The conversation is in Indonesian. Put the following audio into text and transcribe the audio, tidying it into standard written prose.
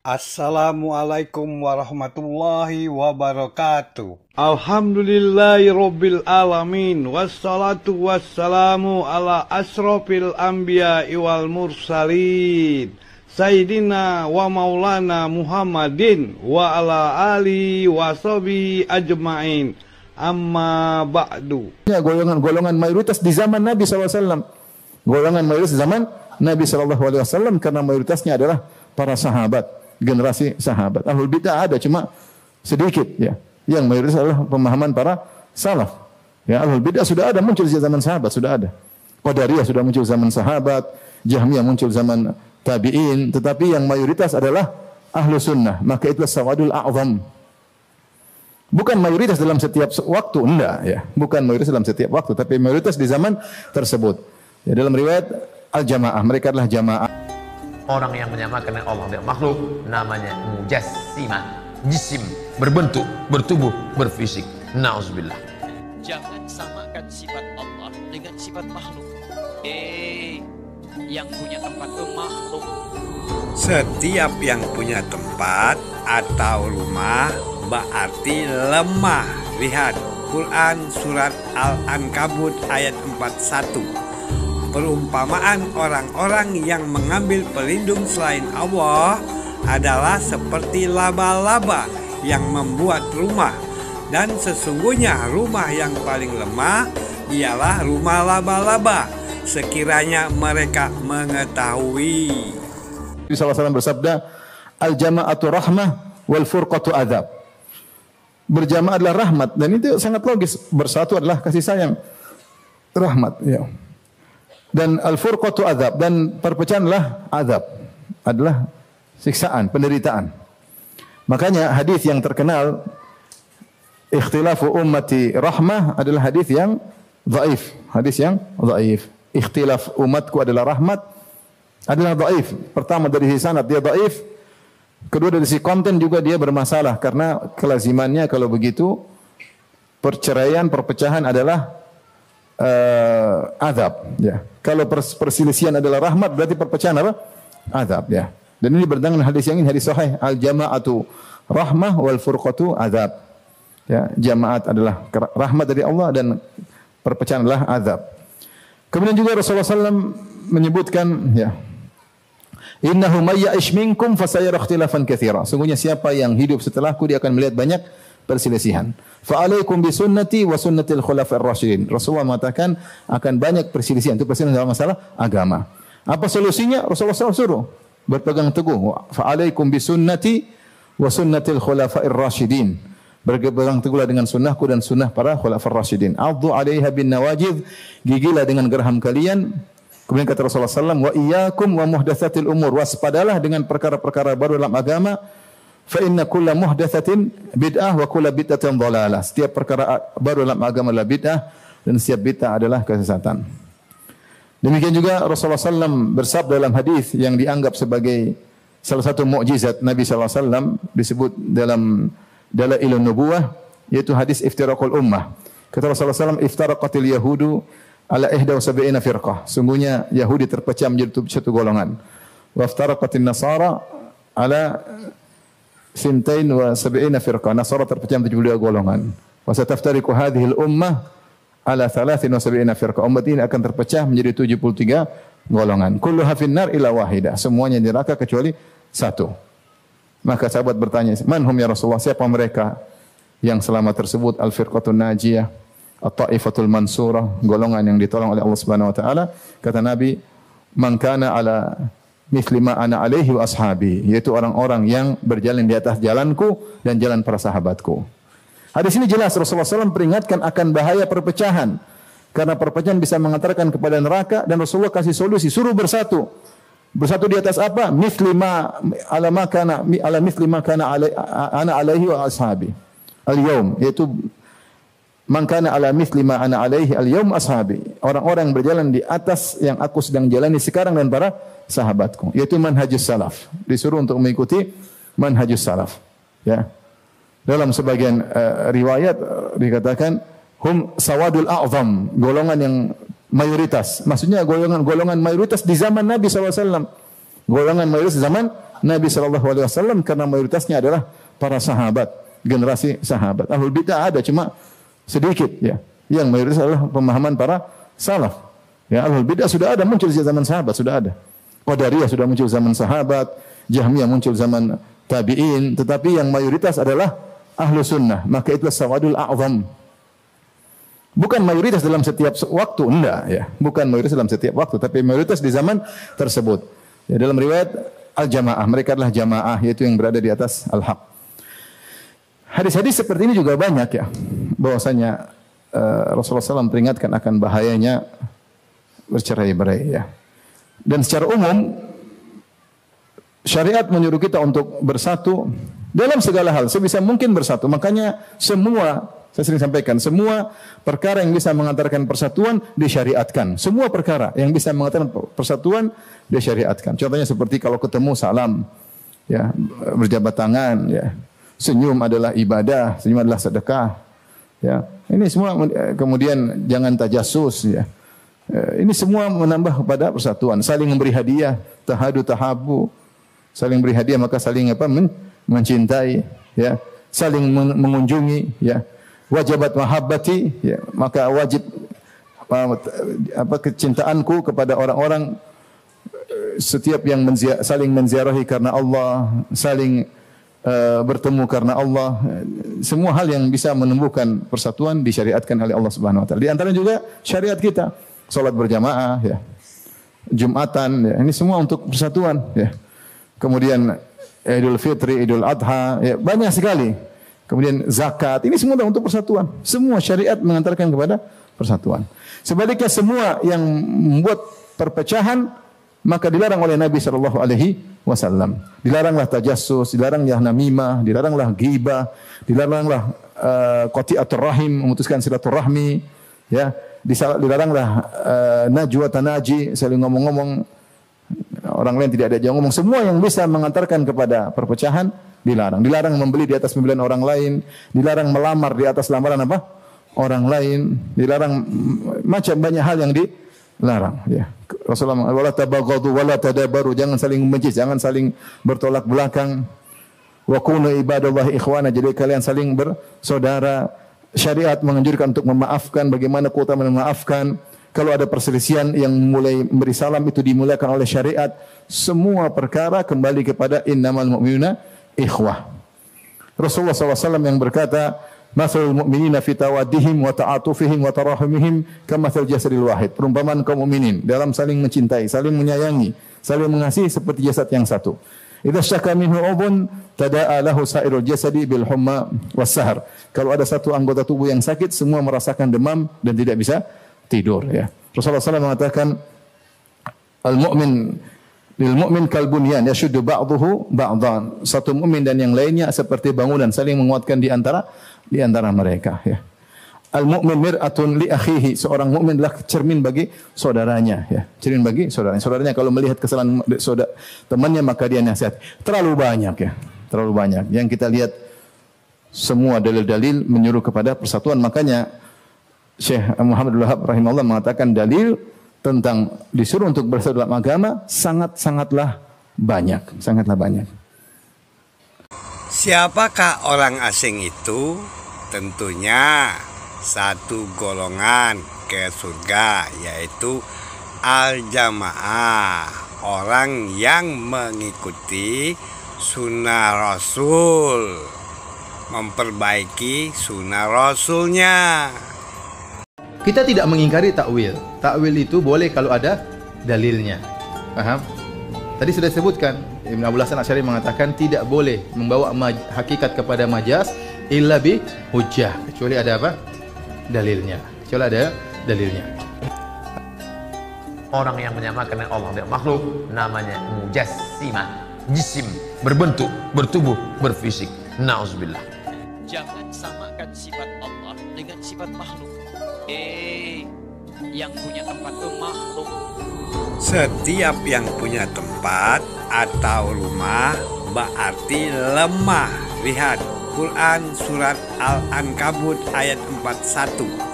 Assalamualaikum warahmatullahi wabarakatuh. Alhamdulillahirabbil alamin wassalatu wassalamu ala asrofil anbiya'i wal mursalin Sayyidina wa maulana Muhammadin wa ala alihi wa sahbihi ajma'in. Amma ba'du. Golongan mayoritas di zaman Nabi SAW. Golongan mayoritas di zaman Nabi SAW karena mayoritasnya adalah para sahabat, generasi sahabat. Ahlul bid'ah ada cuma sedikit ya. Yang mayoritas adalah pemahaman para salaf. Ya, ahlul bid'ah sudah ada muncul di zaman sahabat, sudah ada. Qadariyah sudah muncul zaman sahabat, Jahmiyah muncul zaman tabi'in, tetapi yang mayoritas adalah ahlu sunnah. Maka itulah sawadul a'zam. Bukan mayoritas dalam setiap waktu, enggak ya. Bukan mayoritas dalam setiap waktu, tapi mayoritas di zaman tersebut. Ya, dalam riwayat al-jamaah, mereka adalah jamaah. Orang yang menyamakan dengan Allah dengan makhluk namanya mujassimah, jisim, berbentuk, bertubuh, berfisik. Nauzubillah. Jangan samakan sifat Allah dengan sifat makhluk. Yang punya tempat itu makhluk. Setiap yang punya tempat atau rumah berarti lemah. Lihat Quran surat Al-Ankabut ayat 41. Perumpamaan orang-orang yang mengambil pelindung selain Allah adalah seperti laba-laba yang membuat rumah, dan sesungguhnya rumah yang paling lemah ialah rumah laba-laba sekiranya mereka mengetahui. Nabi SAW bersabda, al-jama'atu rahmah wal furqatu adzab. Berjamaah adalah rahmat, dan itu sangat logis. Bersatu adalah kasih sayang, rahmat ya. Dan al-furqatu adzab, dan perpecahan adalah adzab, adalah siksaan, penderitaan. Makanya hadis yang terkenal ikhtilafu ummati rahmah adalah hadis yang dhaif, hadis yang dhaif. Ikhtilaf umatku adalah rahmat adalah dhaif. Pertama dari sisi sanad dia dhaif, kedua dari sisi konten juga dia bermasalah karena kelazimannya kalau begitu perceraian, perpecahan adalah azab ya. Kalau perselisihan adalah rahmat, berarti perpecahan apa? Azab ya. Dan ini bertentangan hadis yang ini, hadis sahih, al jama'atu rahmah wal furqatu azab. Ya, jamaat adalah rahmat dari Allah dan perpecahan adalah azab. Kemudian juga Rasulullah SAW menyebutkan ya, innahu may ya'ish minkum fasayara ikhtilafan katsira. Sungguhnya siapa yang hidup setelahku dia akan melihat banyak perselisihan. Fa alaikum bi sunnati wa sunnatil khulafa'ir rasyidin. Rasulullah mengatakan akan banyak perselisihan, itu perselisihan dalam masalah agama. Apa solusinya? Rasulullah SAW suruh berpegang teguh. Fa alaikum bi sunnati wa sunnatil khulafa'ir rasyidin. Berpegang teguhlah dengan sunnahku dan sunnah para khulafa'ir rasyidin. Addu 'alaiha bin nawajidh, gigilah dengan geraham kalian. Kemudian kata Rasulullah SAW, wa iyyakum wa muhdatsatil umur, waspadalah dengan perkara-perkara baru dalam agama. Fa inna kulla muhdatsatin bid'ah wa kulla bid'atin dhalalah. Setiap perkara baru dalam agama adalah bid'ah dan setiap bid'ah adalah kesesatan. Demikian juga Rasulullah SAW bersabda dalam hadis yang dianggap sebagai salah satu mukjizat Nabi SAW, disebut dalam Dalailun Nubuwah, yaitu hadis iftiraqul ummah. Kata Rasulullah SAW, iftaraqatil yahudu ala 71 firqah. Sungguhnya Yahudi terpecah menjadi satu golongan. Wa iftaraqatin nasara ala 72 firqah. Nasara terpecah menjadi 72 golongan. Wa sataftariqu hadhil ummah ala 73 firqah. Umat ini akan terpecah menjadi 73 golongan. Kulluha finnar illa wahidah. Semuanya di neraka kecuali satu. Maka sahabat bertanya, man hum ya Rasulullah, siapa mereka yang selamat tersebut? Al-firqatun najiyah, at-taifatul mansurah, golongan yang ditolong oleh Allah Subhanahu wa taala. Kata Nabi, man kana ala mithli ma ana alaihi wa ashabi, yaitu orang-orang yang berjalan di atas jalanku dan jalan para sahabatku. Hadis ini jelas Rasulullah SAW peringatkan akan bahaya perpecahan. Karena perpecahan bisa mengantarkan kepada neraka, dan Rasulullah kasih solusi, suruh bersatu. Bersatu di atas apa? Mithli ma ala mithli ma kana ana alaihi wa ashabi. Al-yaum, yaitu man kana ala mithli ma ana alaihi al-yaum ashabi. Orang-orang yang berjalan di atas yang aku sedang jalani sekarang dan para sahabatku, yaitu manhajus salaf. Disuruh untuk mengikuti manhajus salaf. Ya. Dalam sebagian riwayat dikatakan hum sawadul a'zam, golongan yang mayoritas. Maksudnya golongan mayoritas di zaman Nabi SAW. Golongan mayoritas di zaman Nabi SAW karena mayoritasnya adalah para sahabat, generasi sahabat. Ahlul bid'ah ada cuma sedikit ya. Yang mayoritas adalah pemahaman para salaf. Ya, ahlul bid'ah sudah ada muncul di zaman sahabat, sudah ada. Qadariyah sudah muncul zaman sahabat, Jahmiyah muncul zaman tabi'in, tetapi yang mayoritas adalah ahlu sunnah. Maka itulah sawadul a'zam. Bukan mayoritas dalam setiap waktu, enggak ya. Bukan mayoritas dalam setiap waktu, tapi mayoritas di zaman tersebut. Ya, dalam riwayat al-jamaah, mereka adalah jamaah, yaitu yang berada di atas al-haq. Hadis-hadis seperti ini juga banyak ya. Bahwasanya Rasulullah SAW peringatkan akan bahayanya bercerai-berai ya. Dan secara umum syariat menyuruh kita untuk bersatu dalam segala hal, sebisa mungkin bersatu. Makanya semua, saya sering sampaikan, semua perkara yang bisa mengantarkan persatuan disyariatkan. Semua perkara yang bisa mengantarkan persatuan disyariatkan. Contohnya seperti kalau ketemu salam, ya, berjabat tangan, ya. Senyum adalah ibadah, senyum adalah sedekah. Ya. Ini semua, kemudian jangan tajasus, ya. Ini semua menambah kepada persatuan. Saling memberi hadiah, tahadu tahabu. Saling beri hadiah maka saling mencintai, ya. Saling mengunjungi, ya. Wajibat mahabbati, ya, maka wajib kecintaanku kepada orang-orang, setiap yang saling menziarahi karena Allah, saling bertemu karena Allah. Semua hal yang bisa menumbuhkan persatuan disyariatkan oleh Allah Subhanahu wa taala. Di antara juga syariat kita, salat berjamaah, ya. Jumatan, ya. Ini semua untuk persatuan, ya. Kemudian Idul Fitri, Idul Adha, ya, banyak sekali. Kemudian zakat, ini semua untuk persatuan. Semua syariat mengantarkan kepada persatuan. Sebaliknya semua yang membuat perpecahan maka dilarang oleh Nabi SAW. Dilaranglah tajassus, dilaranglah namimah, dilaranglah ghibah, dilaranglah qati'atur rahim, memutuskan silaturahmi, ya. Dilaranglah najwa tanaji, saling ngomong-ngomong, orang lain tidak ada ngomong. Semua yang bisa mengantarkan kepada perpecahan dilarang. Dilarang membeli di atas pembelian orang lain, dilarang melamar di atas lamaran apa? Orang lain, dilarang macam banyak hal yang dilarang, ya. Rasulullah wala tabaghadu wala tadabaru, jangan saling membenci, jangan saling bertolak belakang. Wa kunu ibadallahi ikhwana, jadi kalian saling bersaudara. Syariat menganjurkan untuk memaafkan, bagaimana keutamaan memaafkan. Kalau ada perselisihan yang mulai memberi salam itu dimuliakan oleh syariat. Semua perkara kembali kepada innamal mu'minuna ikhwah. Rasulullah SAW yang berkata, masalul mu'minina fi tawaddihim wa ta'atufihim wa tarahumihim kamathal jasadil wahid. Perumpamaan kaum mukminin dalam saling mencintai, saling menyayangi, saling mengasihi seperti jasad yang satu. Idza syaka minhu udhun tada'a lahu sa'irul jasadi bil humma was sahar. Kalau ada satu anggota tubuh yang sakit, semua merasakan demam dan tidak bisa tidur, ya. Rasulullah SAW mengatakan al-mu'min lil mu'min kal bunyan yashuddu ba'dahu ba'dhan. Satu mukmin dan yang lainnya seperti bangunan, saling menguatkan di antara mereka, ya. Al-mu'min mir'atun li akhihi, seorang mukmin adalah cermin bagi saudaranya, ya. Cermin bagi saudaranya. Saudaranya kalau melihat kesalahan temannya maka dia nasihat. Terlalu banyak, ya. Terlalu banyak. Yang kita lihat semua dalil-dalil menyuruh kepada persatuan. Makanya Syekh Muhammad Wahab rahimahullah mengatakan dalil tentang disuruh untuk bersatu dalam agama sangatlah banyak. Siapakah orang asing itu? Tentunya satu golongan ke surga, yaitu al-jamaah, orang yang mengikuti sunnah Rasul, memperbaiki sunnah Rasulnya. Kita tidak mengingkari takwil. Takwil itu boleh kalau ada dalilnya. Paham? Tadi sudah disebutkan, Ibn Abdul Hasan Asy'ari mengatakan tidak boleh membawa hakikat kepada majaz illa bi hujjah, kecuali ada apa? Dalilnya. Orang yang menyamakan dengan Allah dengan makhluk namanya mujassimah. Jisim, berbentuk, bertubuh, berfisik. Nauzubillah. Jangan samakan sifat Allah dengan sifat makhluk. Yang punya tempat itu makhluk. Setiap yang punya tempat atau rumah berarti lemah. Lihat Quran surat Al-Ankabut ayat 41.